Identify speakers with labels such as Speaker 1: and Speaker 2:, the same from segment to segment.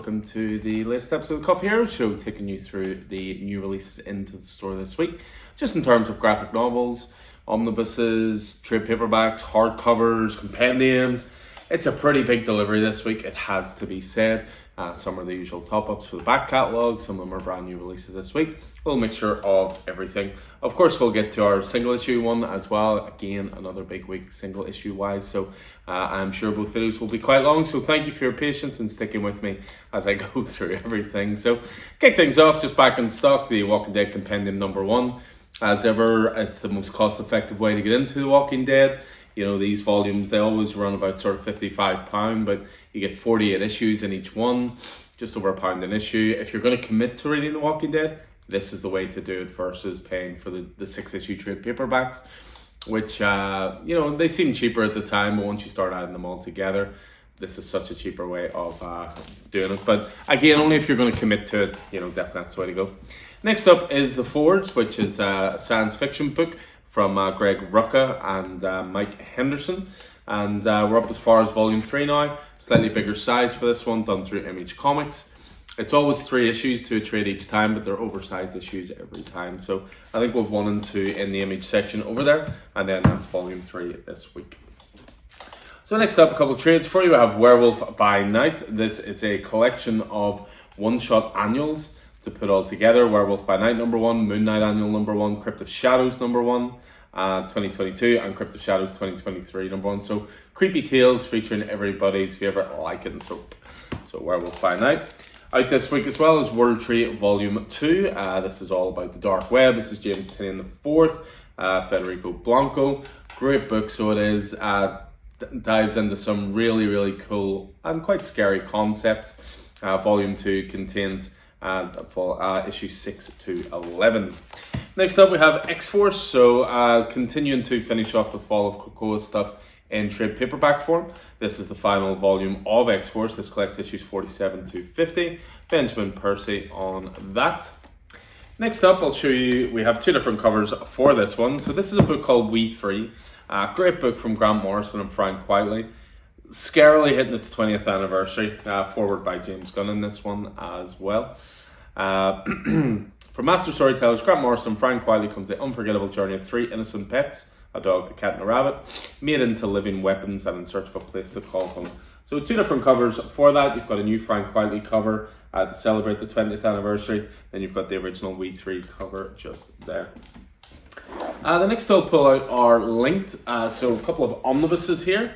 Speaker 1: welcome to the latest episode of the Coffee Hero Show, taking you through the new releases into the store this week. Just in terms of graphic novels, omnibuses, trade paperbacks, hardcovers, compendiums. It's a pretty big delivery this week, it has to be said. Some are the usual top-ups for the back catalogue, some of them are brand new releases this week. A little mixture of everything. Of course, we'll get to our single issue one as well. Again, another big week single issue wise, so I'm sure both videos will be quite long, so thank you for your patience and sticking with me as I go through everything. So, kick things off, just back in stock, the Walking Dead Compendium #1. As ever, it's the most cost-effective way to get into The Walking Dead. You know, these volumes, they always run about sort of £55, but you get 48 issues in each one, just over £1 an issue. If you're going to commit to reading The Walking Dead, this is the way to do it versus paying for the 6-issue trade paperbacks, which, you know, they seem cheaper at the time, but once you start adding them all together, this is such a cheaper way of doing it. But again, only if you're going to commit to it, you know, definitely that's the way to go. Next up is The Forge, which is a science fiction book from Greg Rucka and Mike Henderson. And we're up as far as volume 3 now. Slightly bigger size for this one, done through Image Comics. It's always 3 issues to a trade each time, but they're oversized issues every time. So I think we've 1 and 2 in the Image section over there, and then that's volume 3 this week. So next up, a couple of trades for you. I have Werewolf by Night. This is a collection of one-shot annuals to put all together. Werewolf by Night #1, Moon Knight Annual #1, Crypt of Shadows #1, 2022, and Crypt of Shadows 2023 #1. So creepy tales featuring everybody's favourite lycanthrope. So Werewolf by Night. Out this week as well is World Tree Volume 2. This is all about the dark web. This is James Tynion IV, Federico Blanco. Great book, so it is. Dives into some really, really cool and quite scary concepts. Volume 2 contains issues 6 to 11. Next up we have X-Force, so continuing to finish off the Fall of Krakoa stuff in trade paperback form. This is the final volume of X-Force. This collects issues 47 to 50. Benjamin Percy on that. Next up I'll show you, we have 2 different covers for this one. So this is a book called We Three. Great book from Grant Morrison and Frank Quitely. Scarily hitting its 20th anniversary. Forward by James Gunn in this one as well. From Master Storytellers, Grant Morrison, Frank Quitely comes the unforgettable journey of 3 innocent pets, a dog, a cat and a rabbit, made into living weapons and in search of a place to call home. So 2 different covers for that. You've got a new Frank Quitely cover to celebrate the 20th anniversary. Then you've got the original We Three cover just there. The next I'll pull out are linked, so a couple of omnibuses here.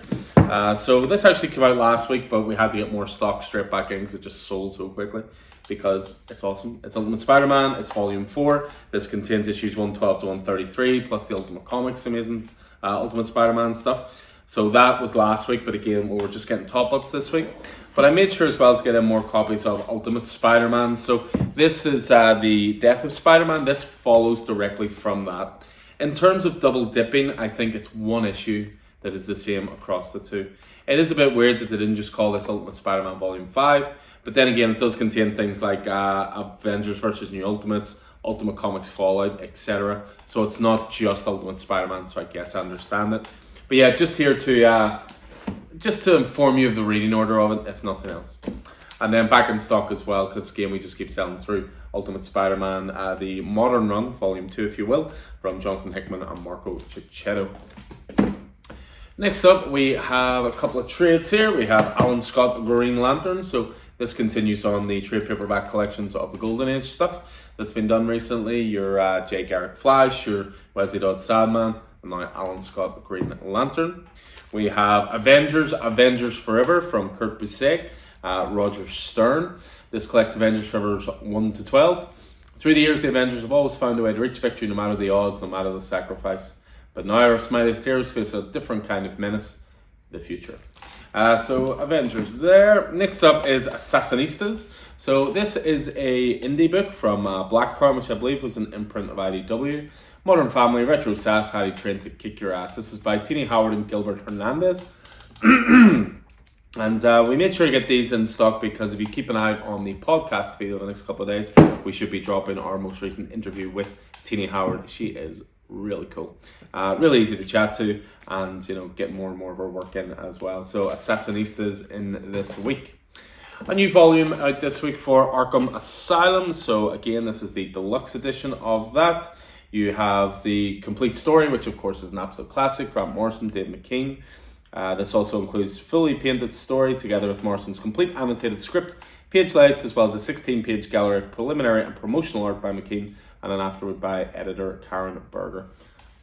Speaker 1: So this actually came out last week, but we had to get more stock straight back in because it just sold so quickly, because it's awesome. It's Ultimate Spider-Man, it's volume 4. This contains issues 112 to 133, plus the Ultimate Comics amazing Ultimate Spider-Man stuff. So that was last week, but again, we were just getting top-ups this week. But I made sure as well to get in more copies of Ultimate Spider-Man. So this is the Death of Spider-Man. This follows directly from that. In terms of double dipping, I think it's 1 issue that is the same across the 2. It is a bit weird that they didn't just call this Ultimate Spider-Man Volume 5, but then again, it does contain things like Avengers vs. New Ultimates, Ultimate Comics Fallout, etc. So it's not just Ultimate Spider-Man, so I guess I understand it. But yeah, just here to just to inform you of the reading order of it, if nothing else. And then back in stock as well, because again, we just keep selling through Ultimate Spider-Man, the Modern Run, Volume 2, if you will, from Jonathan Hickman and Marco Cicchetto. Next up, we have a couple of trades here. We have Alan Scott Green Lantern. So this continues on the trade paperback collections of the Golden Age stuff that's been done recently. Your Jay Garrick Flash, your Wesley Dodds Sandman, and now Alan Scott Green Lantern. We have Avengers Forever from Kurt Busiek. Roger Stern. This collects Avengers Forever 1 to 12. Through the years, the Avengers have always found a way to reach victory no matter the odds, no matter the sacrifice. But now our smileyest heroes face a different kind of menace, the future. So Avengers there. Next up is Assassinistas. So this is a indie book from Blackcrown, which I believe was an imprint of IDW. Modern Family, Retro Sass, How to Train to Kick Your Ass. This is by Tini Howard and Gilbert Hernandez. And we made sure to get these in stock because if you keep an eye on the podcast feed over the next couple of days, we should be dropping our most recent interview with Tini Howard. She is really cool, really easy to chat to, and you know, get more and more of her work in as well. So Assassinistas in this week. A new volume out this week for Arkham Asylum. So again, this is the deluxe edition of that. You have the complete story, which of course is an absolute classic. Grant Morrison, Dave McKean. This also includes fully painted story together with Morrison's complete annotated script, page layouts, as well as a 16-page gallery of preliminary and promotional art by McKean and an afterword by editor Karen Berger.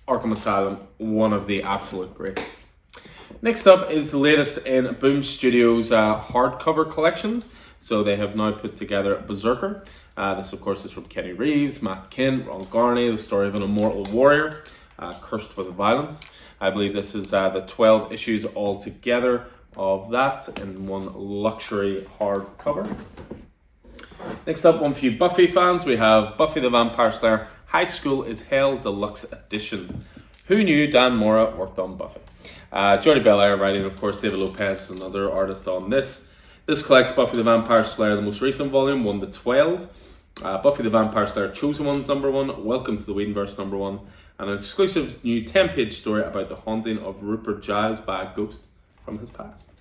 Speaker 1: Arkham Asylum, one of the absolute greats. Next up is the latest in Boom Studios' hardcover collections. So they have now put together Berserker. This, of course, is from Kenny Reeves, Matt Kindt, Ron Garney, the story of an immortal warrior cursed with violence. I believe this is the 12 issues altogether of that in one luxury hardcover. Next up, one for you Buffy fans. We have Buffy the Vampire Slayer High School is Hell Deluxe Edition. Who knew Dan Mora worked on Buffy? Jordie Bellaire writing, of course. David Lopez is another artist on this. This collects Buffy the Vampire Slayer, the most recent volume, 1 to 12. Buffy the Vampire Slayer Chosen Ones #1, Welcome to the Whedonverse #1, and an exclusive new 10-page story about the haunting of Rupert Giles by a ghost from his past.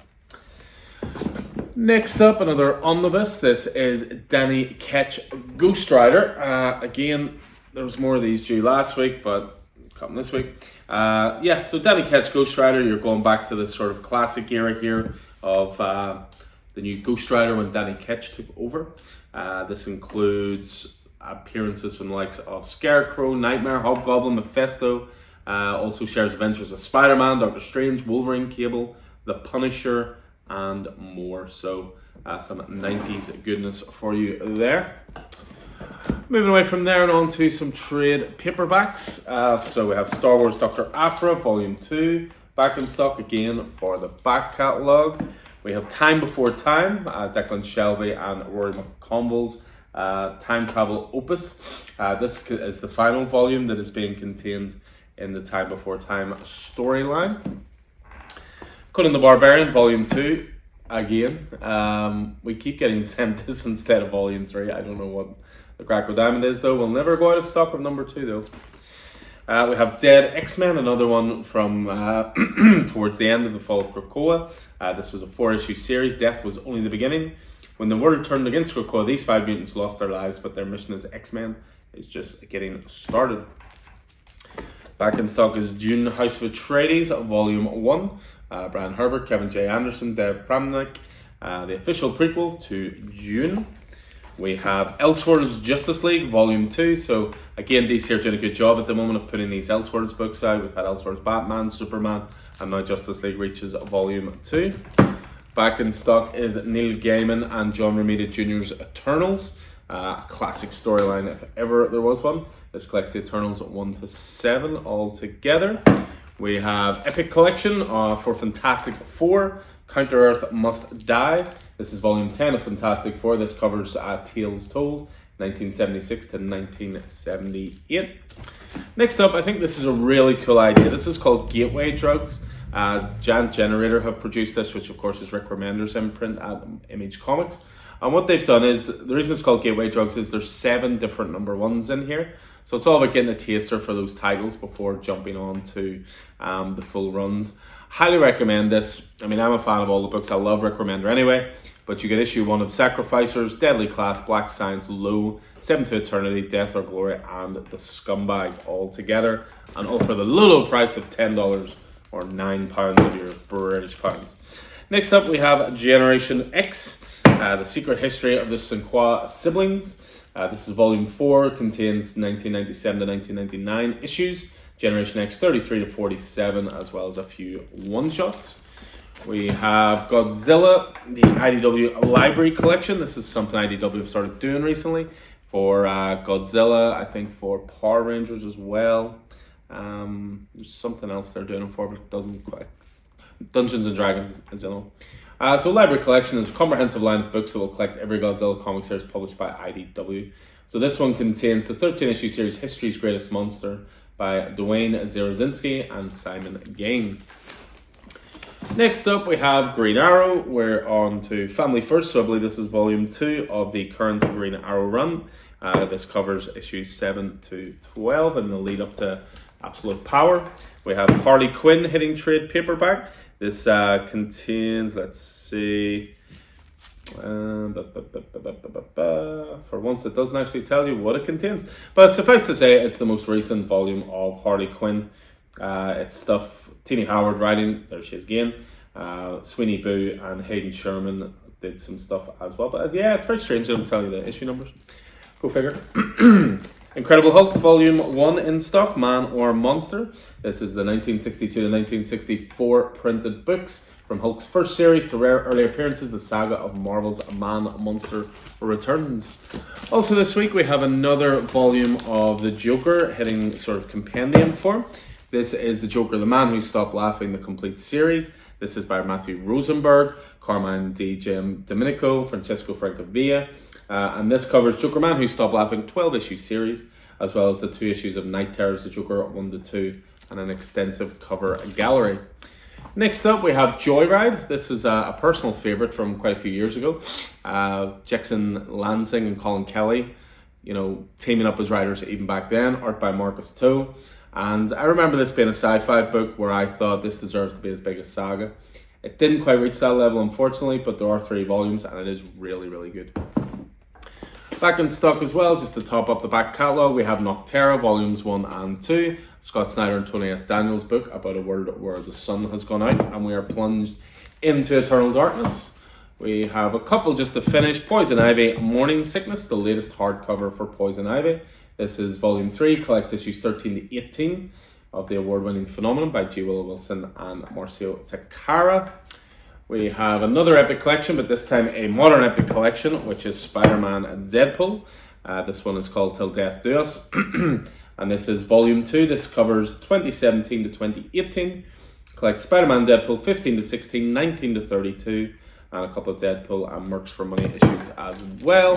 Speaker 1: Next up, another omnibus. This is Danny Ketch Ghost Rider. Again, there was more of these due last week, but come this week. So Danny Ketch Ghost Rider, you're going back to this sort of classic era here of the new Ghost Rider when Danny Ketch took over. This includes appearances from the likes of Scarecrow, Nightmare, Hobgoblin, Mephisto. Also shares adventures with Spider-Man, Doctor Strange, Wolverine, Cable, The Punisher, and more. So some 90s goodness for you there. Moving away from there and on to some trade paperbacks. So we have Star Wars Dr. Aphra Volume 2 back in stock again for the back catalogue. We have Time Before Time, Declan Shelby and Rory McConville's time travel opus. This is the final volume that is being contained in the Time Before Time storyline. Conan the Barbarian Volume 2 again. We keep getting sent this instead of Volume 3. I don't know what the crack with Diamond is though. We'll never go out of stock of number 2 though. We have Dead X-Men, another one from towards the end of the Fall of Krakoa. This was a 4-issue series. Death was only the beginning. When the world turned against Krakoa, these 5 mutants lost their lives, but their mission as X-Men is just getting started. Back in stock is Dune House of Atreides, Volume 1. Brian Herbert, Kevin J. Anderson, Dev Pramnik, the official prequel to Dune. We have Elseworlds Justice League Volume 2. So again, DC are doing a good job at the moment of putting these Elseworlds books out. We've had Elseworlds Batman, Superman, and now Justice League reaches Volume 2. Back in stock is Neil Gaiman and John Romita Jr.'s Eternals. A classic storyline if ever there was one. This collects the Eternals 1 to 7 all together. We have Epic Collection for Fantastic Four. Counter-Earth Must Die. This is Volume 10 of Fantastic Four. This covers Tales Told, 1976 to 1978. Next up, I think this is a really cool idea. This is called Gateway Drugs. Giant Generator have produced this, which of course is Rick Remender's imprint at Image Comics. And what they've done is, the reason it's called Gateway Drugs is there's 7 different #1s in here. So it's all about getting a taster for those titles before jumping on to the full runs. Highly recommend this. I mean, I'm a fan of all the books. I love Rick Remender anyway. But you get issue 1 of Sacrificers, Deadly Class, Black Science, Low, 7 to Eternity, Death or Glory, and The Scumbag all together. And all for the low price of $10 or £9 of your British pounds. Next up, we have Generation X, The Secret History of the Cinque Siblings. This is Volume 4, contains 1997 to 1999 issues. Generation X 33 to 47, as well as a few one-shots. We have Godzilla, the IDW Library Collection. This is something IDW have started doing recently for Godzilla, I think for Power Rangers as well. There's something else they're doing it for, but it doesn't quite. Dungeons and Dragons, as you know. So Library Collection is a comprehensive line of books that will collect every Godzilla comic series published by IDW. So this one contains the 13-issue series History's Greatest Monster by Dwayne Zerazinski and Simon Gain. Next up, we have Green Arrow. We're on to Family First, so I believe this is Volume 2 of the current Green Arrow run. This covers issues 7 to 12 and the lead up to Absolute Power. We have Harley Quinn hitting trade paperback. This contains, let's see, For once, it doesn't actually tell you what it contains. But suffice to say, it's the most recent volume of Harley Quinn. It's stuff Tini Howard writing. There she is again. Sweeney Boo and Hayden Sherman did some stuff as well. But yeah, it's very strange they don't tell you the issue numbers. Go figure. Incredible Hulk Volume 1 in stock, Man or Monster. This is the 1962 to 1964 printed books. From Hulk's first series to rare early appearances, the saga of Marvel's Man Monster returns. Also this week we have another volume of the Joker hitting sort of compendium form. This is the Joker, the Man Who Stopped Laughing, the complete series. This is by Matthew Rosenberg, Carmine Di Domenico, Francesco Francavilla. And this covers Joker Man Who Stopped Laughing, 12-issue series, as well as the 2 issues of Night Terrors, the Joker 1 to 2, and an extensive cover gallery. Next up, we have Joyride. This is a personal favourite from quite a few years ago. Jackson Lansing and Colin Kelly, teaming up as writers even back then. Art by Marcus To. And I remember this being a sci-fi book where I thought this deserves to be as big as Saga. It didn't quite reach that level, unfortunately, but there are 3 volumes, and it is really, really good. Back in stock as well, just to top up the back catalogue, we have Nocterra, Volumes 1 and 2, Scott Snyder and Tony S. Daniels' book about a world where the sun has gone out and we are plunged into eternal darkness. We have a couple just to finish. Poison Ivy, Morning Sickness, the latest hardcover for Poison Ivy. This is Volume 3, collects issues 13 to 18 of the award-winning Phenomenon by G. Willow Wilson and Marcio Takara. We have another epic collection, but this time a modern epic collection, which is Spider-Man and Deadpool. This one is called Till Death Do Us. And this is Volume 2. This covers 2017 to 2018. Collects Spider-Man, Deadpool 15 to 16, 19 to 32, and a couple of Deadpool and Mercs for Money issues as well.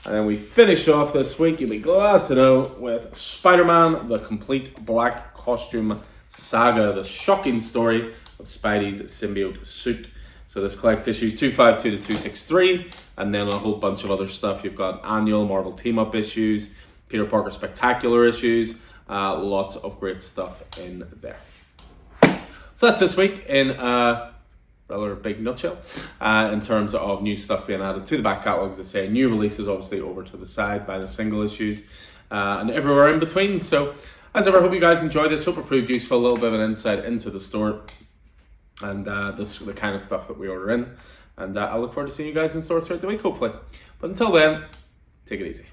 Speaker 1: And then we finish off this week, you'll be glad to know, with Spider-Man, the complete black costume saga, the shocking story of Spidey's symbiote suit. So this collects issues 252 to 263, and then a whole bunch of other stuff. You've got annual Marvel team-up issues, Peter Parker Spectacular issues, lots of great stuff in there. So that's this week in a rather big nutshell, in terms of new stuff being added to the back catalogue. As I say, new releases obviously over to the side by the single issues, and everywhere in between. So as ever, I hope you guys enjoyed this. Hope it proved useful, a little bit of an insight into the store and the kind of stuff that we order in. And I look forward to seeing you guys in store throughout the week, hopefully. But until then, take it easy.